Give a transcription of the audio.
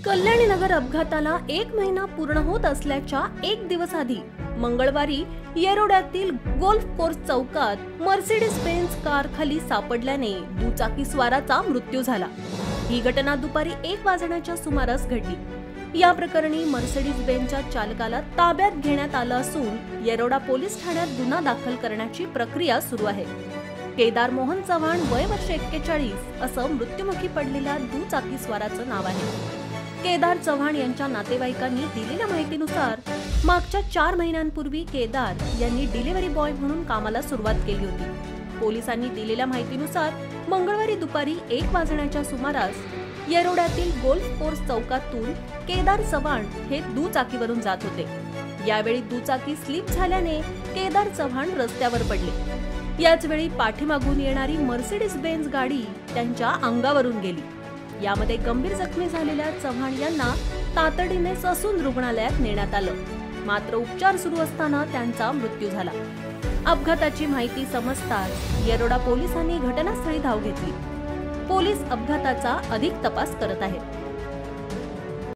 कल्याणीनगर अपघाताला 1 महिना पूर्ण होत असल्याच्या एक दिवस आधी मंगळवारी येरोड्यातील गोल्फ कोर्स चौकात मर्सिडीज बेंझ कार खाली सापडल्याने दुचाकी स्वाराचा मृत्यू झाला। ही घटना दुपारी 1 वाजण्याच्या सुमारास घडली। या प्रकरणी मर्सिडीज बेंझच्या चालकाला ताब्यात घेण्यात आलं असून येरोडा पोलीस ठाण्यात गुन्हा दाखल करण्याची प्रक्रिया सुरू आहे। केदार मोहन चव्हाण वय वर्ष 41 असं मृत्युमुखी पडलेल्या दुचाकी स्वाराचं नाव आहे। केदार चव्हाण यांच्या नातेवाईकांनी दिलेल्या माहितीनुसार मागच्या 4 महिन्यांपूर्वी केदार यांनी डिलिव्हरी बॉय म्हणून कामाला सुरुवात केली होती। पोलिसांनी दिलेल्या माहितीनुसार मंगळवारी दुपारी 1 वाजण्याच्या सुमारास येरोड्यातील गोल्फ कोर्स चौकातून केदार चव्हाण हे दुचाकीवरून जात होते। यावेळी दुचाकी स्लिप झाल्याने केदार चव्हाण रस्त्यावर पडले। याच वेळी पाठीमागून येणारी मर्सिडीज बेंझ गाडी त्यांच्या अंगावरून गेली। यामध्ये गंभीर जखमी झालेल्या चव्हाण यांना तातडीने ससून रुग्णालयात नेण्यात आलं, मात्र उपचार सुरू असताना त्यांचा मृत्यू झाला। अपघाताची माहिती समजताच येरोडा पोलिसांनी घटनास्थळी धाव घेतली। पोलीस अपघाताचा अधिक तपास करत आहेत।